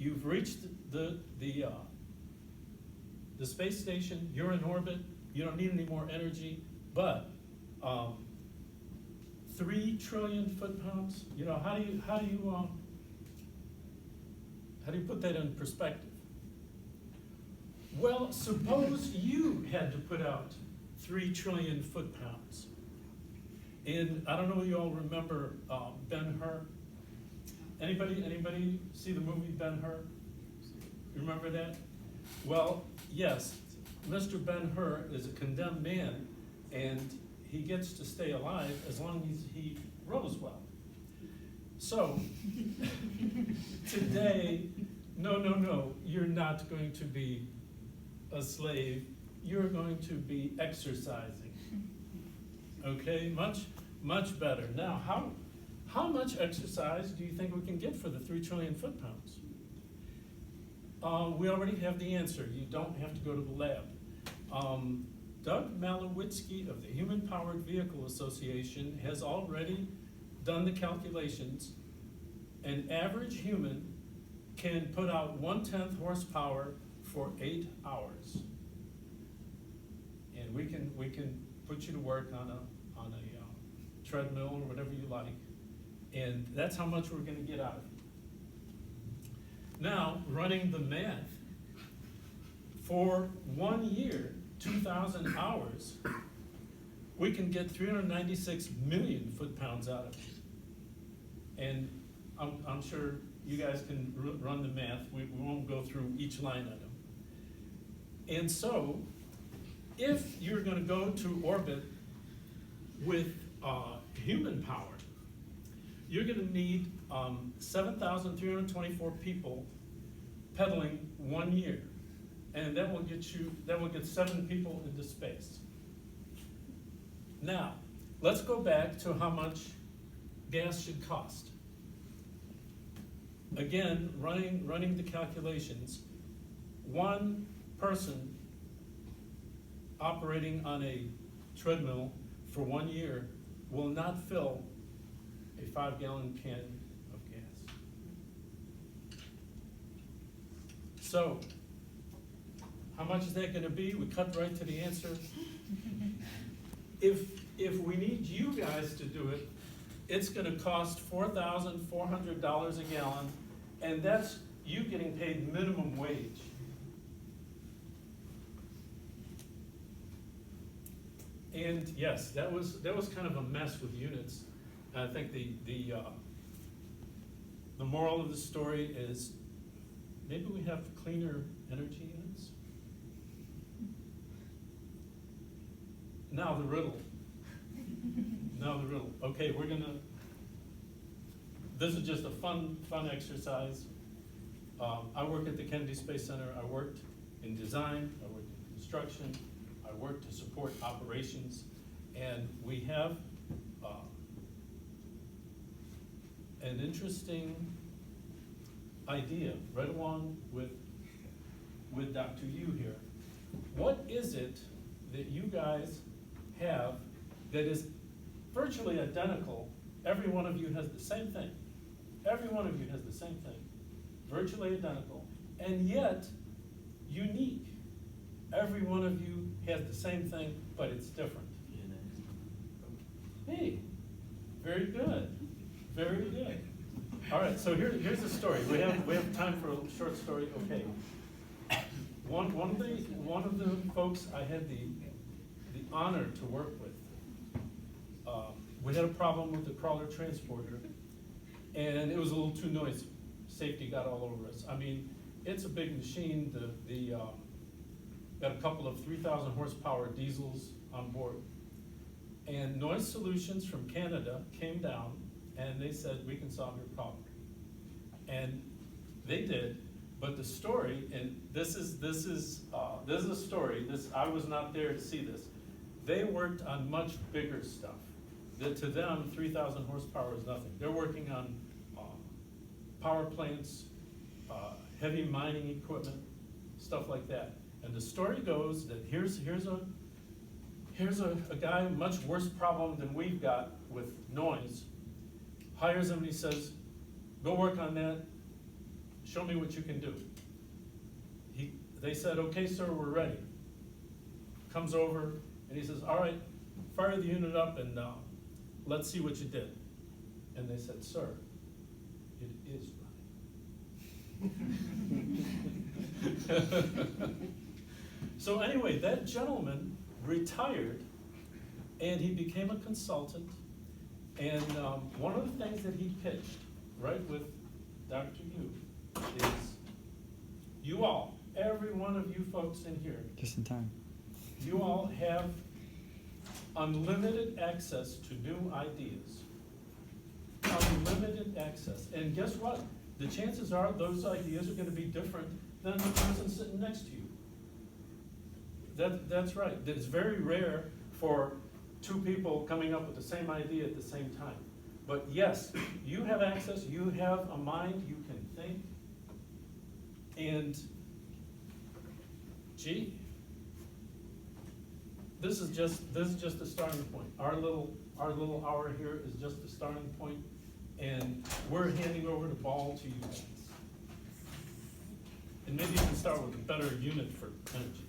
you've reached the space station, you're in orbit, you don't need any more energy, but 3 trillion foot-pounds, you know, how do you put that in perspective? Well, suppose you had to put out 3 trillion foot-pounds. And I don't know if you all remember Ben-Hur. Anybody see the movie Ben-Hur? You remember that? Well, yes, Mr. Ben-Hur is a condemned man, and he gets to stay alive as long as he rows well. So, today, no, you're not going to be a slave, you're going to be exercising. Okay, much better. Now, how much exercise do you think we can get for the 3 trillion foot-pounds? We already have the answer. You don't have to go to the lab. Doug Malowitsky of the Human Powered Vehicle Association has already done the calculations. An average human can put out 1/10 horsepower for 8 hours. And we can put you to work on a treadmill or whatever you like. And that's how much we're gonna get out of it. Now, running the math, for 1 year, 2,000 hours, we can get 396 million foot-pounds out of it. And I'm sure you guys can run the math. We won't go through each line item. And so, if you're gonna go to orbit with human power, you're gonna need 7,324 people pedaling 1 year. And that will get 7 people into space. Now, let's go back to how much gas should cost. Again, running the calculations, one person operating on a treadmill for 1 year will not fill a 5-gallon can of gas. So, how much is that gonna be? We cut right to the answer. If we need you guys to do it, it's gonna cost $4,400 a gallon, and that's you getting paid minimum wage. And yes, that was kind of a mess with units. I think the moral of the story is maybe we have cleaner energy units. Now the riddle. Okay, this is just a fun exercise. I work at the Kennedy Space Center. I worked in design, I worked in construction, I worked to support operations, and we have an interesting idea right along with Dr. Yu here. What is it that you guys have that is virtually identical? Every one of you has the same thing. Every one of you has the same thing. Virtually identical, and yet unique. Every one of you has the same thing, but it's different. Hey, very good. Very good. All right, so here's the story. We have time for a short story. Okay. One of the folks I had the honor to work with. We had a problem with the crawler transporter, and it was a little too noisy. Safety got all over us. I mean, it's a big machine. Got a couple of 3,000 horsepower diesels on board. And Noise Solutions from Canada came down and they said, we can solve your problem. And they did, but the story, and this is a story, I was not there to see this. They worked on much bigger stuff. That to them, 3,000 horsepower is nothing. They're working on power plants, heavy mining equipment, stuff like that. And the story goes that here's a guy, much worse problem than we've got with noise, hires him and he says, go work on that, show me what you can do. They said, okay, sir, we're ready. Comes over, and he says, all right, fire the unit up and let's see what you did. And they said, sir, it is running. So anyway, that gentleman retired, and he became a consultant. And one of the things that he pitched, right, with Dr. Yu, is you all, every one of you folks in here, Just in time. you all have unlimited access to new ideas. Unlimited access. And guess what? The chances are those ideas are gonna be different than the person sitting next to you. That's right. It's very rare for two people coming up with the same idea at the same time. But yes, you have access, you have a mind, you can think. And gee, this is just a starting point. Our little hour here is just a starting point, and we're handing over the ball to you guys. And maybe you can start with a better unit for energy.